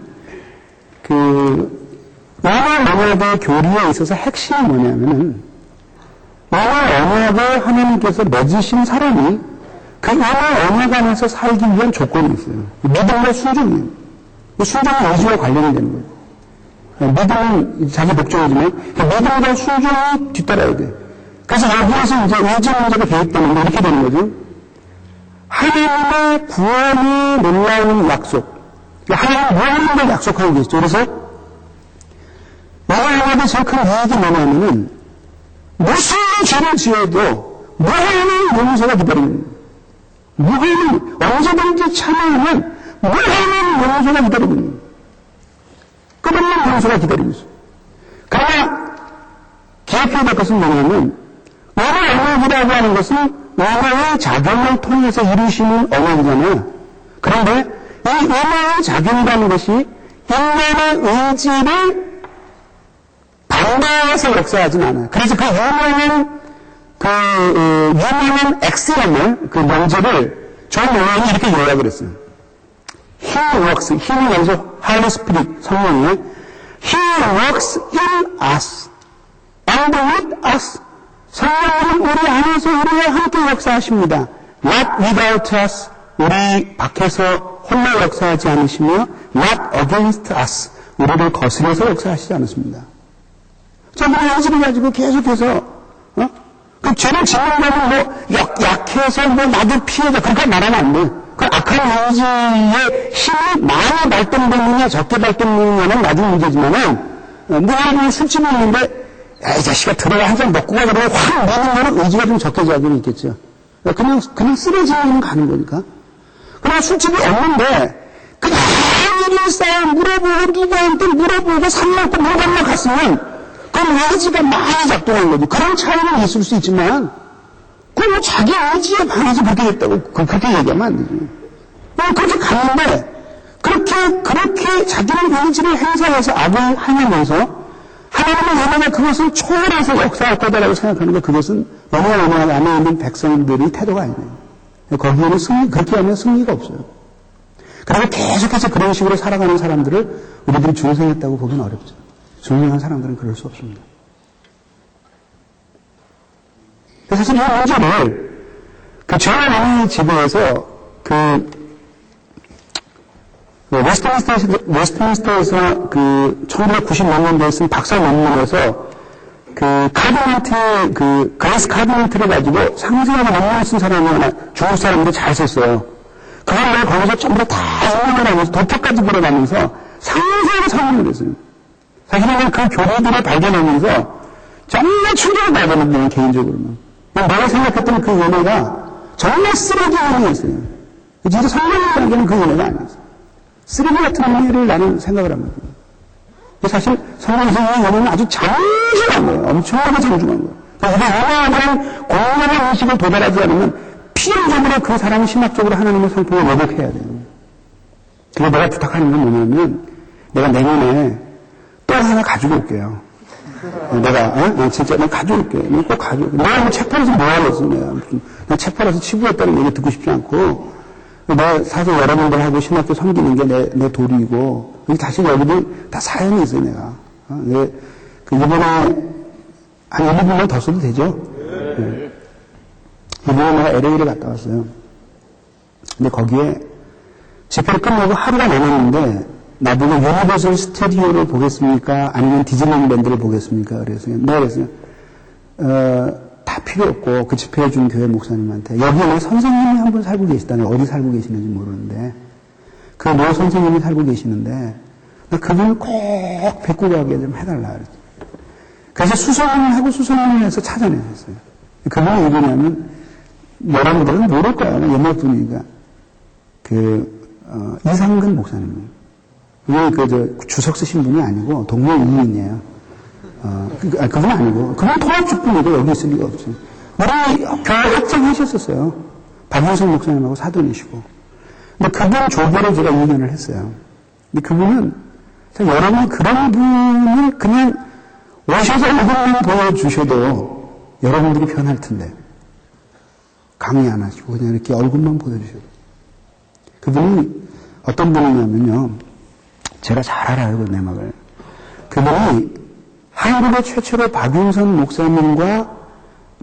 은혜 언약의 교리에 있어서 핵심이 뭐냐면은, 은혜 언약을 하나님께서 맺으신 사람이 그 은혜 언약 안에서 살기 위한 조건이 있어요. 믿음과 순종이에요. 순종은 의지와 관련이 되는 거예요. 믿음은 자기 목적이지만 믿음과 순종이 뒤따라야 돼요. 그래서 여기에서 이제 의지 문제가 개입되는데 이렇게 되는 거죠. 하나님의 구원이 놀라운 약속. 하나님 무한한 걸 약속하고 계시죠. 그래서 여호와의 제일 큰 이익이 뭐냐면은 무슨 죄를 지어도 무한한 용서가 기다립니다. 무한한 언제든지 참으면 무한한 용서가 기다립니다. 끝없는 용서가 기다리고 있어요. 그러나 기억해야 될 것은 뭐냐면 은혜 언약이라고 하는 것은 음의 작용을 통해서 이루시는 언어잖아요. 그런데 이 음의 작용이라는 것이 인간의 의지를 반대해서 역사하진 않아요. 그래서 그 유명한 X라는 그 명제를 존 오웬이 이렇게 요약을 했어요. He works, He는 여기서 Holy Spirit 성령이에요. He works in us and with us. 성령은 우리 안에서 우리와 함께 역사하십니다. Not without us. 우리 밖에서 홀로 역사하지 않으시며 not against us. 우리를 거스려서 역사하시지 않습니다. 저분의 의지를 가지고 계속해서 그 죄를 짓는 거는 약해서 나도 피해자 그렇게 말하면 안 돼. 그 악한 의지의 힘이 많이 발동되느냐 적게 발동되느냐는 나중 문제지만은 누가 술집을 있는데 야, 이 자식아 들어가 한 잔 먹고 가자고 확 내는 거는 의지가 좀 적게 작용이 있겠죠. 그냥 쓰러지면 가는 거니까. 그러나 술집이 없는데 그냥 일일싸움 물어보고 누구한테 물어보고 산 먹고 물 건너 갔으면 그럼 의지가 많이 작동한 거지. 그런 차이는 있을 수 있지만 그럼 자기 의지에 반해서 그렇게 됐다고 그렇게 얘기하면 안 되지. 그렇게 갔는데 그렇게 자기의 의지를 행사해서 악을 행하면서 하나님의 은혜가 그것을 초월해서 역사할 거다라고 생각하는 게 그것은 너무나 안에 있는 백성들의 태도가 아니에요. 거기에는 그렇게 하면 승리가 없어요. 그리고 계속해서 그런 식으로 살아가는 사람들을 우리들이 중생했다고 보기는 어렵죠. 중생한 사람들은 그럴 수 없습니다. 사실 이 문제를 그 죄의 지배에서 웨스트민스터에서 그 1996년도에 쓴 박사 논문에서 그레이스 카드먼트를 가지고 상세하게 논문을 쓴 사람이 하나 중국 사람인데 잘 썼어요. 그걸 거기서 전부 다 설명을 하면서 도표까지 걸어가면서 상세하게 설명을 했어요. 사실은 그 교리들을 발견하면서 정말 충격을 받았는데 개인적으로는. 내가 생각했던 그 은혜가 정말 쓰레기 은혜였어요. 진짜 성령이라는 게 그 은혜가 아니었어요. 쓰레기 같은 은혜를 나는 생각을 합니다. 사실 성령에서 이 은혜는 아주 장중한 거예요. 엄청나게 장중한 거예요. 그러니까 은혜하는 공연의 의식을 도달하지 않으면 필연적으로 그 사람은 신학적으로 하나님의 성품을 왜곡해야 돼요. 그래서 내가 부탁하는 건 뭐냐면 내가 내년에 또 하나 가지고 올게요. 내가 진짜 내가 가져올게. 꼭 가져올게. 내가 책 팔아서 뭐 하겠어. 내가 책 팔아서 치부했다는 얘기 듣고 싶지 않고 내가 사실 여러분들하고 신학교 섬기는 게 내 도리이고 다시 여러분들 다 사연이 있어요. 내가 이번에 한 1, 2분만 더 써도 되죠? 네. 이번에 내가 LA를 갔다 왔어요. 근데 거기에 집회를 끝나고 하루가 남았는데 나보고 유니버설 스튜디오를 보겠습니까? 아니면 디즈니랜드를 보겠습니까? 그랬어요. 내가 그랬어요. 다 필요 없고 그 집회해 준 교회 목사님한테 여기에 선생님이 한 분 살고 계시다니 어디 살고 계시는지 모르는데 그 모 선생님이 살고 계시는데 나 그분을 꼭 뵙고 가게 좀 해달라 그랬죠. 그래서 수소문을 해서 찾아내셨어요. 그분이 누구냐면 여러분들은 모를 거야. 옛날 분이니까 이상근 목사님이에요. 그분 주석 쓰신 분이 아니고 동료 이인이에요. 그건 아니고 그건 통합주뿐이고 여기 있을 리가 없죠. 우리 교회 합장하셨었어요. 박윤석 목사님하고 사돈이시고. 근데 그분 조교로 제가 2년을 했어요. 근데 그분은 여러분 그런 분을 그냥 오셔서 얼굴만 보여주셔도 여러분들이 변할 텐데 강의 안 하시고 그냥 이렇게 얼굴만 보여주셔도. 그분이 어떤 분이냐면요. 제가 잘 알아요, 그 내막을. 그분이 한국의 최초로 박윤선 목사님과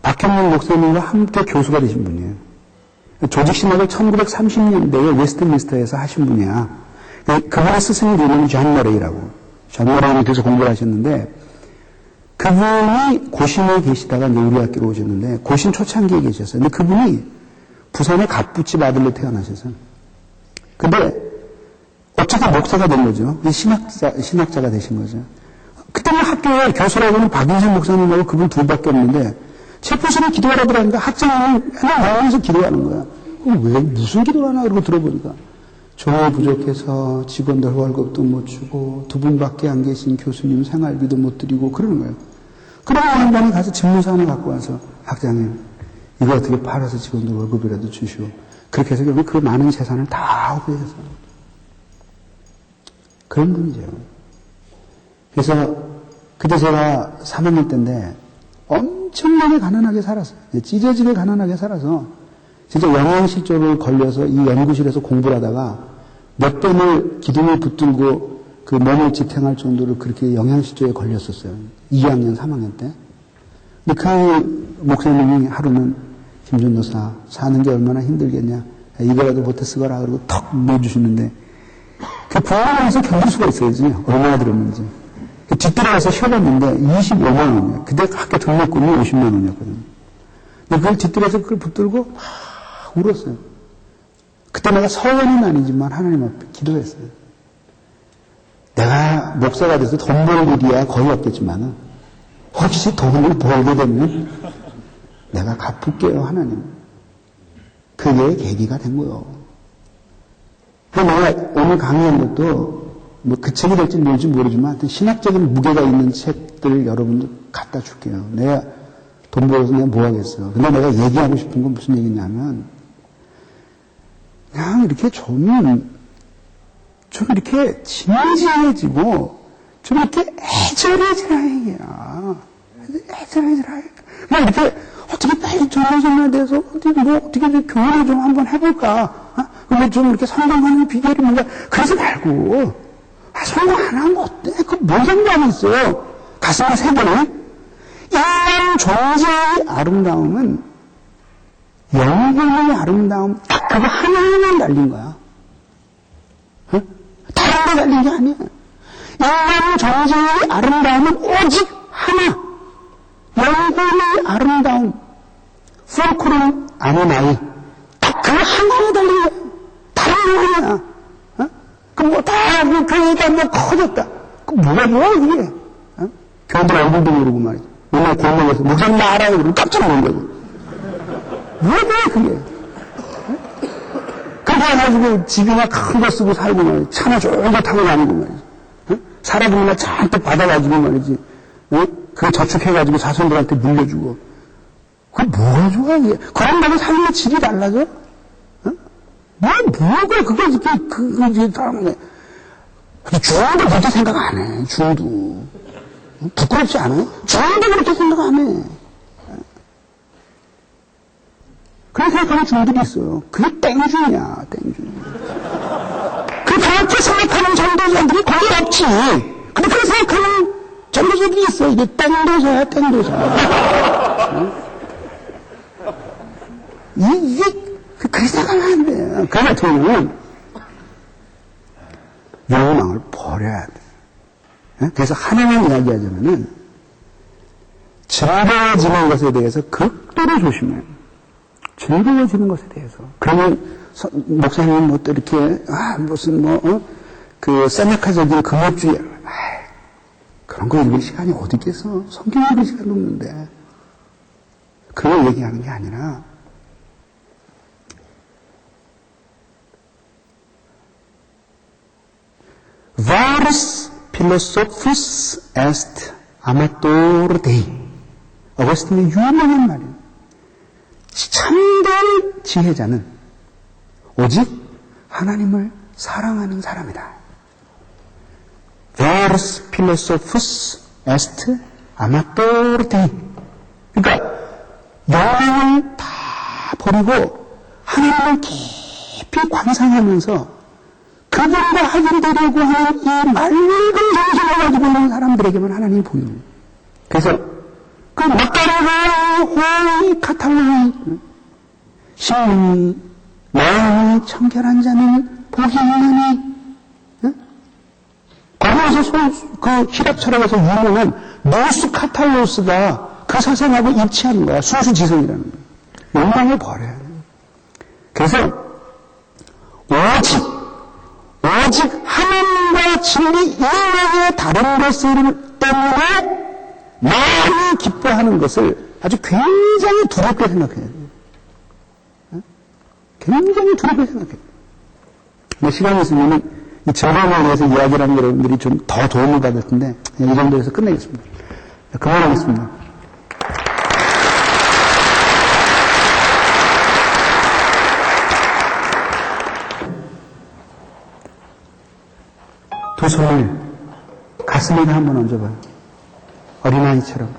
박형민 목사님과 함께 교수가 되신 분이에요. 조직신학을 1930년대에 웨스트민스터에서 하신 분이야. 그분의 스승이 이름이 존 머레이라고. 존 머레이는 그래서 공부를 하셨는데 그분이 고신에 계시다가 이제 우리 학교로 오셨는데 고신 초창기에 계셨어요. 근데 그분이 부산의 갑부집 아들로 태어나셔서. 근데 어떻게 목사가 된 거죠? 신학자가 되신 거죠. 그때는 학교에 교수라고는 박윤선 목사님하고 그분 둘밖에 없는데 체포실에 기도하라 그러니까 학장은 하나 나오면서 기도하는 거야. 그럼 왜 무슨 기도하나 그러고 들어보니까 종이 부족해서 직원들 월급도 못 주고 두 분밖에 안 계신 교수님 생활비도 못 드리고 그러는 거예요. 그러고 한 번에 가서 집무사 하나 갖고 와서 학장님 이거 어떻게 팔아서 직원들 월급이라도 주시오. 그렇게 해서 결국 그 많은 재산을 다 허비해서. 그런 분이죠. 그래서 그때 제가 3학년 때인데 엄청나게 가난하게 살았어요. 찢어지게 가난하게 살아서 진짜 영양실조를 걸려서 이 연구실에서 공부를 하다가 몇 번을 기둥을 붙들고 그 몸을 지탱할 정도로 그렇게 영양실조에 걸렸었어요. 2학년, 3학년 때. 근데 그 목사님이 하루는 김준도사 사는 게 얼마나 힘들겠냐. 이거라도 보태 쓰거라. 그러고 턱 넣어주시는데 그 부모님에서 견딜 수가 있어야지. 얼마나 들었는지. 뒷뜰에서 쉬어봤는데 25만 원이에요. 그때 학교 등록금이 50만 원이었거든요. 근데 그걸 뒷뜰에서 그걸 붙들고 막 울었어요. 그때 내가 서원은 아니지만 하나님 앞에 기도했어요. 내가 목사가 돼서 돈 벌 일이야 거의 없겠지만 혹시 돈을 벌게 되면 내가 갚을게요 하나님. 그게 계기가 된 거예요. 내가 오늘 강의한 것도 뭐 그 책이 될지 뭔지 모르지만 하여튼 신학적인 무게가 있는 책들을 여러분들 갖다 줄게요. 내가 돈 벌어서 내가 뭐 하겠어요. 근데 내가 얘기하고 싶은 건 무슨 얘기냐면 그냥 이렇게 좀 이렇게 진지해지고 좀 이렇게 애절해지라 얘기야. 애절해지라. 그냥 이렇게 어떻게 빨리 전화 돼서 어떻게 교회를 좀 한번 해볼까. 근데 좀 이렇게 성공하는 비결이 뭔가 그러지 말고 성공 안 하면 어때? 뭔 상관이 있어요. 가슴에 새겨네. 인간 존재의 아름다움은 영혼의 아름다움 딱 그거 하나만 달린 거야. 어? 다른 데 달린 게 아니야. 인간 존재의 아름다움은 오직 하나. 영혼의 아름다움. 폴크론 아는 아이. 딱 그거 하나만 달린 거야. 다른 거 아니야. 그럼 뭐 다, 교회가 뭐 커졌다. 그 뭐가 좋아, 그게? 교인들 얼굴도 모르고 말이지. 맨날 골목에서 목사님 나알아요. 그러고 깜짝 놀라고. 뭐야, 그게? 그렇게 해가지고 집이나 큰 거 쓰고 살고 말이지. 차나 좋은 거 타고 다니고 말이지. 사람들이나 잔뜩 받아가지고 말이지. 그거 저축해가지고 자손들한테 물려주고. 그게 뭐가 좋아, 이게? 그런다고 삶의 질이 달라져? 뭐가, 그게 사람네. 중도 그렇게 생각 안 해, 중도. 부끄럽지 않아요? 중도 그렇게 생각 안 해. 그렇게 생각하는 중들이 있어요. 그게 땡중이야, 땡중. 그렇게 생각하는 전도자들이 거의 없지. 근데 그렇게 생각하는 전도자들이 있어. 이게 땡도사야, 땡도사. 이게, 그렇게 생각하면 안 돼. 그 같은 경우는 욕망을 버려야 돼. 그래서 하나만 이야기하자면은 즐거워지는 것에 대해서 극도로 조심해요. 즐거워지는 것에 대해서. 그러면 목사님은 뭐 또 이렇게 무슨 그 세네카적인 금욕주의 그런 거 읽을 시간이 어디 있겠어. 성경 읽을 시간도 없는데. 그걸 얘기하는 게 아니라 Varus philosophus est amator Dei. 어거스틴의 유명한 말이에요. 참된 지혜자는 오직 하나님을 사랑하는 사람이다. Varus philosophus est amator Dei. 그러니까 영광을 다 버리고 하나님을 깊이 관상하면서 그분과 확인되려고 하는 이 맑은 정신을 가지고 있는 사람들에게만 하나님이 보이는 거예요. 그래서 그 막가라가 호이 카탈로이 심령이 마음이 청결한 자는 복이 있나니 거기에서 그 히랍 철학에서 유명한 노스 카탈로스가 그 사상하고 일치하는 거야. 순수지성이라는 거야. 욕망을 버려야 돼. 그래서 오직 하나님과 진리 이외의 다른 것을 때문에 많이 기뻐하는 것을 아주 굉장히 두렵게 생각해야 돼요. 굉장히 두렵게 생각해요. 뭐 시간이 있으면 이 즐거움에 대해서 이야기를 하는 여러분들이 좀 더 도움을 받을 텐데 이 정도에서 끝내겠습니다. 그만하겠습니다. 두 손을 가슴에다 한번 얹어봐요. 어린아이처럼.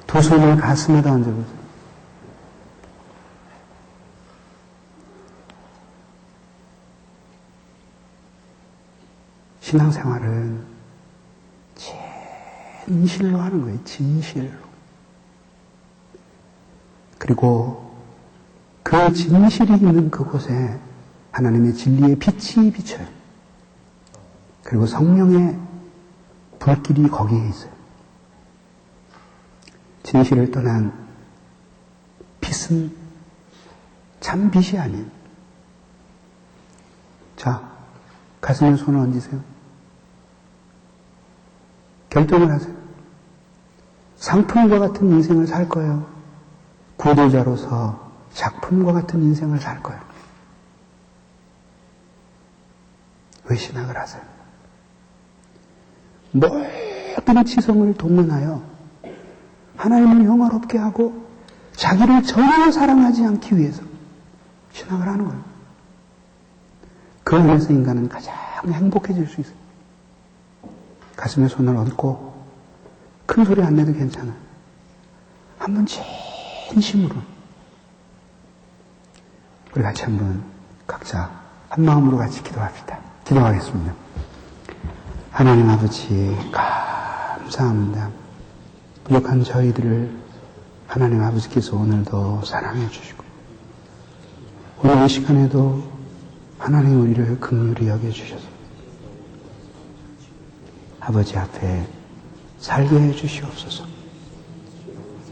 두 손을 가슴에다 얹어보세요. 신앙생활은 진실로 하는 거예요. 진실로. 그리고 그 진실이 있는 그곳에 하나님의 진리의 빛이 비쳐요. 그리고 성령의 불길이 거기에 있어요. 진실을 떠난 빛은 참 빛이 아니에요. 자, 가슴에 손을 얹으세요. 결정을 하세요. 상품과 같은 인생을 살 거예요. 구도자로서 작품과 같은 인생을 살 거예요. 왜 신학을 하세요? 모든 지성을 동원하여 하나님을 영화롭게 하고 자기를 전혀 사랑하지 않기 위해서 신학을 하는 거예요. 그 안에서 인간은 가장 행복해질 수 있어요. 가슴에 손을 얹고 큰 소리 안 내도 괜찮아요. 한번 진심으로 우리 같이 한번 각자 한 마음으로 같이 기도합시다. 기도하겠습니다. 하나님 아버지 감사합니다. 부족한 저희들을 하나님 아버지께서 오늘도 사랑해 주시고 오늘 이 시간에도 하나님 우리를 긍휼히 여겨주셔서 아버지 앞에 살게 해주시옵소서.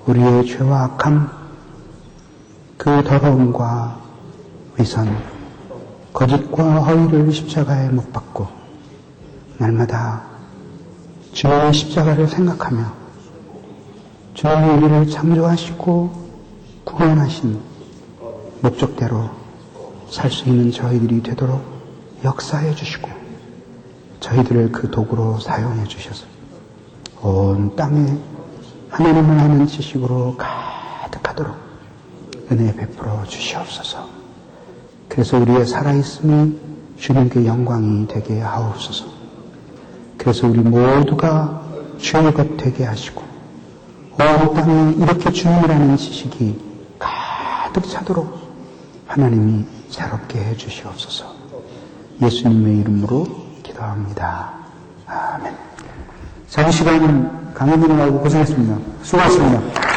우리의 죄와 악함, 그 더러움과 위선, 거짓과 허위를 십자가에 못 박고 날마다 주님의 십자가를 생각하며 주님이 우리를 창조하시고 구원하신 목적대로 살 수 있는 저희들이 되도록 역사해 주시고 저희들을 그 도구로 사용해 주셔서 온 땅에 하나님을 아는 지식으로 가득하도록 은혜 베풀어 주시옵소서. 그래서 우리의 살아있음이 주님께 영광이 되게 하옵소서. 그래서 우리 모두가 주의 것 되게 하시고 온 땅에 이렇게 주님을 아는 지식이 가득 차도록 하나님이 새롭게 해 주시옵소서. 예수님의 이름으로 기도합니다. 아멘. 자, 이 시간 강의님하고 고생했습니다. 수고하셨습니다.